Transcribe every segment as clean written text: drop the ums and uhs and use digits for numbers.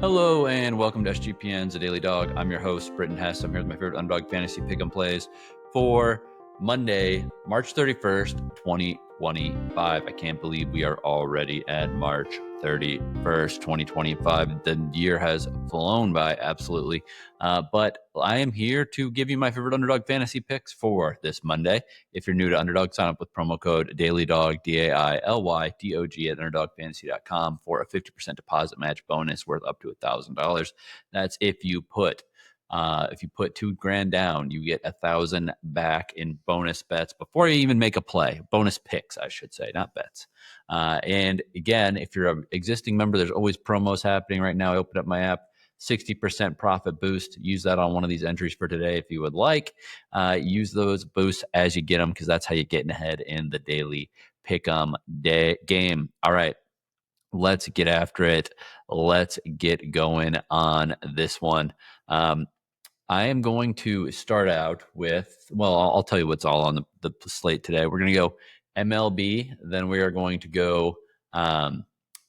Hello and welcome to SGPN's A Daily Dog. I'm your host, Britton Hess. I'm here with my favorite Underdog fantasy pick'em plays for Monday, March 31st, 2025. I can't believe we are already at March 31st, 2025. The year has flown by, absolutely. But I am here to give you my favorite Underdog fantasy picks for this Monday. If you're new to Underdog, sign up with promo code DailyDog, DAILYDOG at UnderdogFantasy.com for a 50% deposit match bonus worth up to $1,000. That's if you put $2,000 down, you get 1,000 back in bonus bets before you even make a play. Bonus picks, I should say, not bets. And again, if you're an existing member, there's always promos happening right now. I opened up my app. 60% profit boost. Use that on one of these entries for today if you would like. Use those boosts as you get them because that's how you get ahead in the daily pick'em game. All right, let's get after it. Let's get going on this one. I am going to start out with, I'll tell you what's all on the slate today. We're going to go MLB, then we are going to go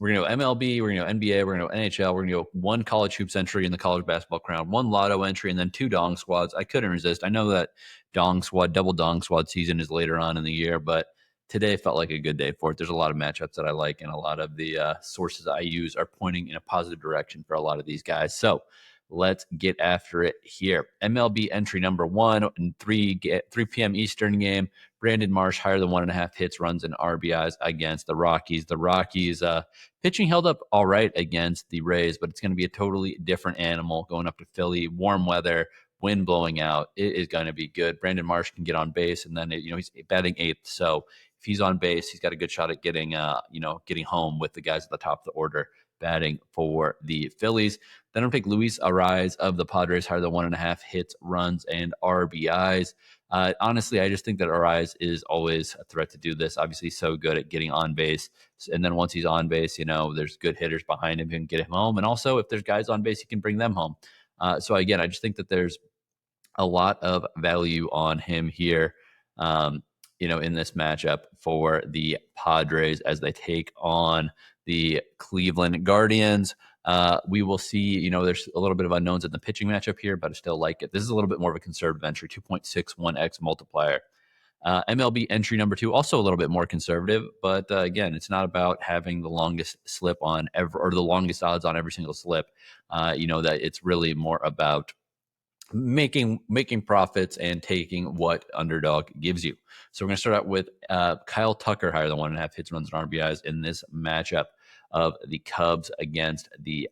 we're going to go MLB, we're going to go NBA, we're going to go NHL, we're going to go one college hoops entry in the college basketball crown, one lotto entry, and then two dong squads. I couldn't resist. I know that double dong squad season is later on in the year, but today felt like a good day for it. There's a lot of matchups that I like, and a lot of the sources I use are pointing in a positive direction for a lot of these guys. So let's get after it here. MLB entry number 1 in 3 p.m. Eastern game. Brandon Marsh higher than 1.5 hits, runs, and RBIs against the Rockies. The Rockies pitching held up all right against the Rays, but it's going to be a totally different animal going up to Philly. Warm weather, wind blowing out. It is going to be good. Brandon Marsh can get on base, and then he's batting 8th. So if he's on base, he's got a good shot at getting home with the guys at the top of the order batting for the Phillies. Then I'm going to take Luis Arraez of the Padres, higher than 1.5 hits, runs, and RBIs. Honestly, I just think that Arraez is always a threat to do this. Obviously, so good at getting on base. And then once he's on base, there's good hitters behind him who can get him home. And also, if there's guys on base, he can bring them home. So again, I just think that there's a lot of value on him here, in this matchup for the Padres as they take on the Cleveland Guardians. We will see, there's a little bit of unknowns in the pitching matchup here, but I still like it. This is a little bit more of a conservative entry, 2.61x multiplier. MLB entry number 2, also a little bit more conservative, but again, it's not about having the longest slip on or the longest odds on every single slip. That it's really more about making profits and taking what Underdog gives you. So we're going to start out with Kyle Tucker, higher than 1.5 hits, runs, and RBIs in this matchup of the Cubs against the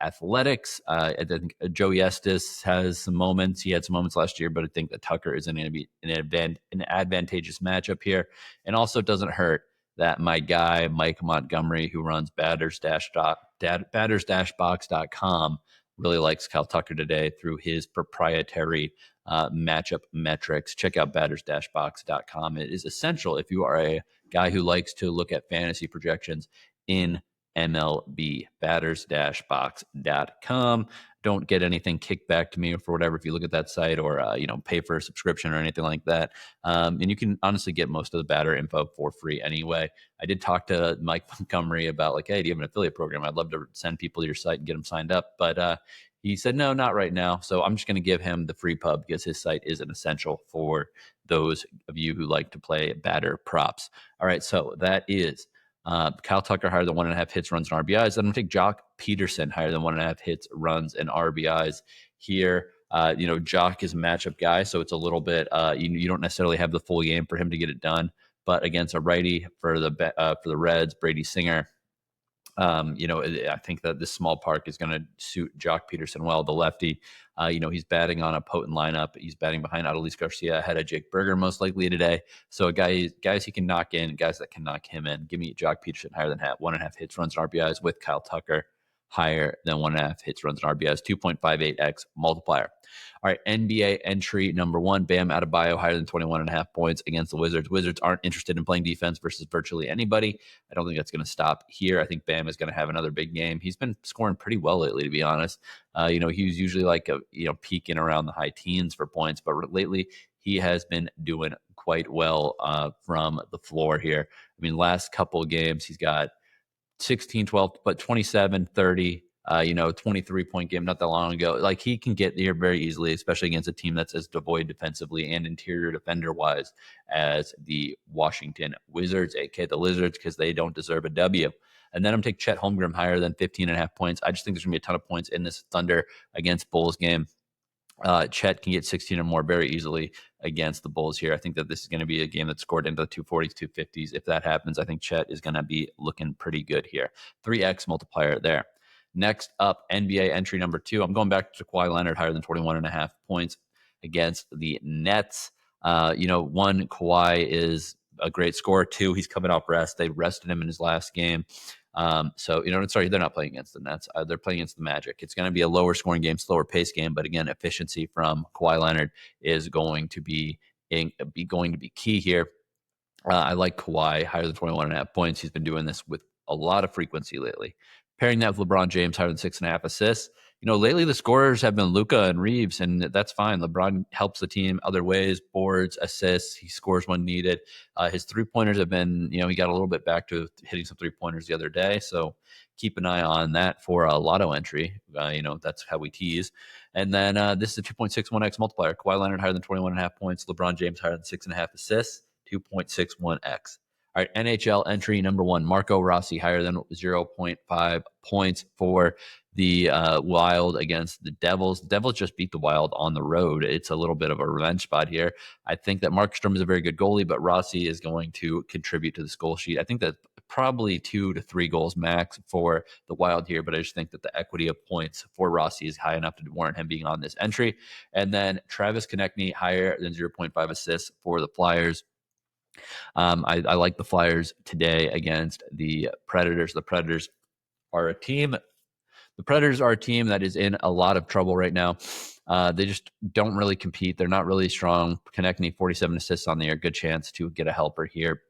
Athletics. I think Joey Estes has some moments. He had some moments last year, but I think that Tucker is going to be an advantageous matchup here. And also it doesn't hurt that my guy, Mike Montgomery, who runs batters-box.com, really likes Kyle Tucker today through his proprietary matchup metrics. Check out batters-box.com. It is essential if you are a guy who likes to look at fantasy projections in MLB. Batters-box.com. Don't get anything kicked back to me for whatever if you look at that site or pay for a subscription or anything like that. And you can honestly get most of the batter info for free anyway. I did talk to Mike Montgomery about hey, do you have an affiliate program? I'd love to send people to your site and get them signed up. But he said, no, not right now. So I'm just going to give him the free pub because his site is an essential for those of you who like to play batter props. All right, so that is Kyle Tucker higher than 1.5 hits, runs, and RBIs. Then I'm going to take Jock Pederson higher than 1.5 hits, runs, and RBIs here. Jock is a matchup guy, so it's a little bit you don't necessarily have the full game for him to get it done. But against a righty for the Reds, Brady Singer, I think that this small park is going to suit Jock Pederson well. The lefty, he's batting on a potent lineup. He's batting behind Adelis Garcia ahead of Jake Berger most likely today. So guys he can knock in, guys that can knock him in. Give me Jock Pederson higher than 1.5 hits, runs, and RBIs with Kyle Tucker higher than 1.5 hits, runs, and RBIs, 2.58x multiplier. All right, NBA entry number 1, Bam Adebayo higher than 21.5 points against the Wizards. Wizards aren't interested in playing defense versus virtually anybody. I don't think that's going to stop here. I think Bam is going to have another big game. He's been scoring pretty well lately, to be honest. He was usually peaking around the high teens for points, but lately he has been doing quite well from the floor here. I mean, last couple of games, he's got 16, 12, but 27, 30, 23-point game not that long ago. Like, he can get here very easily, especially against a team that's as devoid defensively and interior defender-wise as the Washington Wizards, aka the Lizards, because they don't deserve a W. And then I'm taking Chet Holmgren higher than 15.5 points. I just think there's going to be a ton of points in this Thunder against Bulls game. Chet can get 16 or more very easily against the Bulls here. I think that this is going to be a game that's scored into the 240s, 250s. If that happens, I think Chet is going to be looking pretty good here. 3x multiplier there. Next up, NBA entry number 2. I'm going back to Kawhi Leonard higher than 21.5 points against the Nets. One, Kawhi is a great scorer. 2, he's coming off rest. They rested him in his last game. Sorry, they're not playing against the Nets. They're playing against the Magic. It's going to be a lower scoring game, slower pace game. But again, efficiency from Kawhi Leonard is going to be key here. I like Kawhi higher than 21.5 points. He's been doing this with a lot of frequency lately. Pairing that with LeBron James higher than 6.5 assists. Lately the scorers have been Luka and Reeves, and that's fine. LeBron helps the team other ways, boards, assists. He scores when needed. His three-pointers have been, he got a little bit back to hitting some three-pointers the other day. So keep an eye on that for a lotto entry. That's how we tease. And then this is a 2.61x multiplier. Kawhi Leonard higher than 21.5 points. LeBron James higher than 6.5 assists. 2.61x. All right, NHL entry number 1, Marco Rossi higher than 0.5 points for the Wild against the Devils. The Devils just beat the Wild on the road. It's a little bit of a revenge spot here. I think that Markstrom is a very good goalie, but Rossi is going to contribute to the goal sheet. I think that probably 2 to 3 goals max for the Wild here, but I just think that the equity of points for Rossi is high enough to warrant him being on this entry. And then Travis Konecny higher than 0.5 assists for the Flyers. I like the Flyers today against the Predators. The Predators are a team that is in a lot of trouble right now. They just don't really compete. They're not really strong. Konecny, 47 assists on the year. Good chance to get a helper here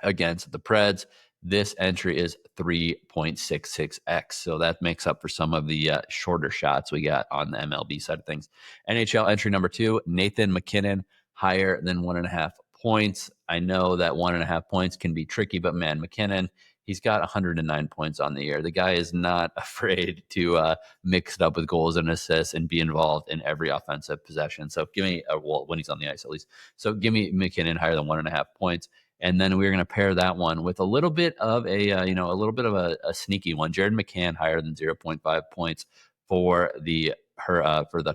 against the Preds. This entry is 3.66x. So that makes up for some of the shorter shots we got on the MLB side of things. NHL entry number 2, Nathan MacKinnon, higher than 1.5 points. I know that 1.5 points can be tricky, but man, McKinnon, he's got 109 points on the year. The guy is not afraid to mix it up with goals and assists and be involved in every offensive possession. So give me when he's on the ice at least. So give me McKinnon higher than 1.5 points. And then we're going to pair that one with a little bit of a sneaky one. Jared McCann higher than 0.5 points for the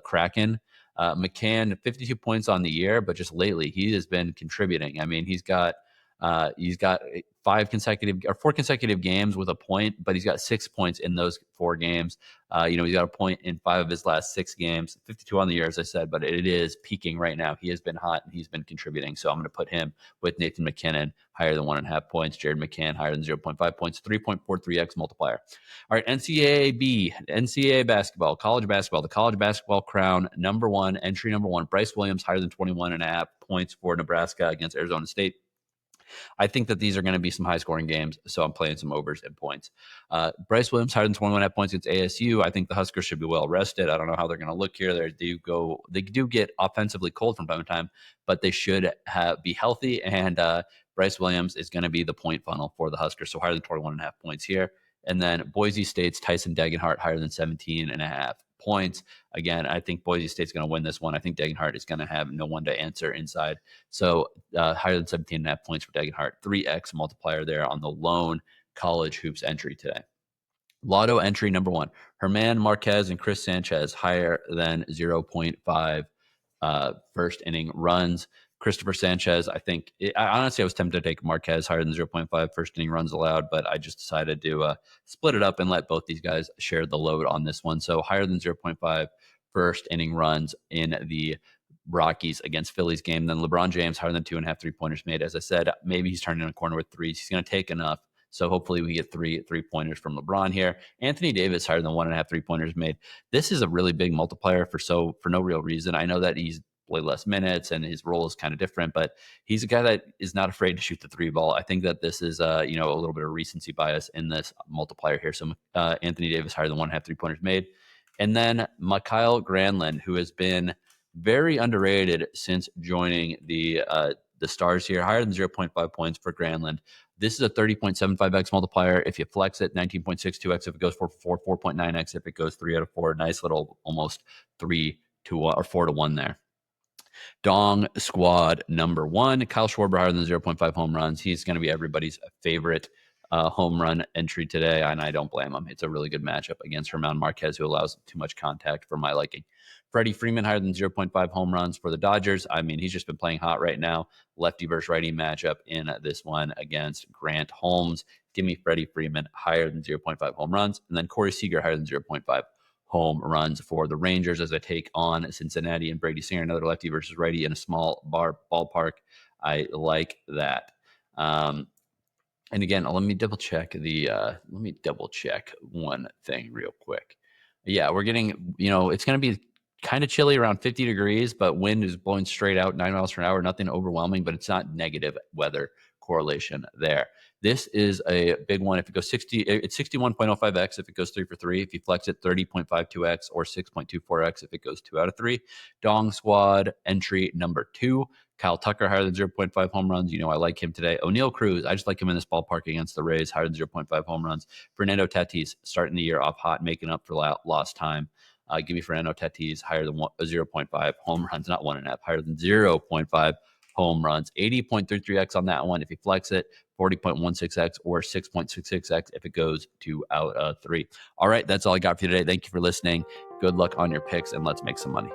Kraken. McCann, 52 points on the year, but just lately he has been contributing. I mean, he's got 4 consecutive games with a point, but he's got 6 points in those 4 games. He's got a point in 5 of his last 6 games, 52 on the year, as I said, but it is peaking right now. He has been hot and he's been contributing. So I'm going to put him with Nathan MacKinnon higher than 1.5 points, Jared McCann higher than 0.5 points, 3.43x multiplier. All right, NCAA basketball, college basketball, the college basketball crown, entry number 1, Brice Williams higher than 21.5 points for Nebraska against Arizona State. I think that these are going to be some high-scoring games, so I'm playing some overs and points. Brice Williams higher than 21.5 points against ASU. I think the Huskers should be well rested. I don't know how they're going to look here. They do get offensively cold from time to time, but they should be healthy. And Brice Williams is going to be the point funnel for the Huskers, so higher than 21.5 points here. And then Boise State's Tyson Degenhart higher than 17.5 points. Again, I think Boise State's going to win this one. I think Degenhart is going to have no one to answer inside. So higher than 17.5 points for Degenhart. 3x multiplier there on the lone college hoops entry today. Lotto entry number 1, Herman Marquez and Chris Sanchez higher than 0.5 first inning runs. Christopher Sanchez, honestly, I was tempted to take Marquez higher than 0.5 first inning runs allowed, but I just decided to split it up and let both these guys share the load on this one. So higher than 0.5 first inning runs in the Rockies against Phillies game. Then LeBron James higher than 2.5 3-pointers made. As I said, maybe he's turning in a corner with 3s. He's going to take enough. So hopefully we get 3-pointers from LeBron here. Anthony Davis higher than 1.5 3-pointers made. This is a really big multiplier for no real reason. I know that he's played less minutes and his role is kind of different, but he's a guy that is not afraid to shoot the 3 ball. I think that this is a little bit of recency bias in this multiplier here. So Anthony Davis higher than 1.5 3-pointers made. And then Mikael Granlund, who has been very underrated since joining the the stars here, higher than 0.5 points for Granlund. This is a 30.75x multiplier. If you flex it, 19.62x if it goes 4.9x if it goes 3 out of 4. Nice little almost 3 to 1 or 4 to 1 there. Dong squad number 1, Kyle Schwarber higher than 0.5 home runs. He's going to be everybody's favorite home run entry today, and I don't blame him. It's a really good matchup against German Marquez, who allows too much contact for my liking. Freddie Freeman higher than 0.5 home runs for the Dodgers. I mean, he's just been playing hot right now. Lefty versus righty matchup in this one against Grant Holmes. Give me Freddie Freeman higher than 0.5 home runs, and then Corey Seager higher than 0.5 home runs for the Rangers as I take on Cincinnati and Brady Singer, another lefty versus righty in a small ballpark. I like that. And again, let me double check one thing real quick. Yeah, we're getting, it's going to be kind of chilly around 50 degrees, but wind is blowing straight out 9 miles per hour. Nothing overwhelming, but it's not negative weather correlation there. This is a big one. If it goes 60, it's 61.05x if it goes 3 for 3. If you flex it, 30.52x or 6.24x if it goes 2 out of 3. Dong squad entry number 2. Kyle Tucker higher than 0.5 home runs. I like him today. O'Neal Cruz, I just like him in this ballpark against the Rays, higher than 0.5 home runs. Fernando Tatis starting the year off hot, making up for lost time. Give me Fernando Tatis higher than 0.5 home runs, not 1.5, higher than 0.5 home runs. 80.33x on that one if you flex it, 40.16x or 6.66x if it goes 2 out of 3. All right, that's all I got for you today. Thank you for listening. Good luck on your picks, and let's make some money.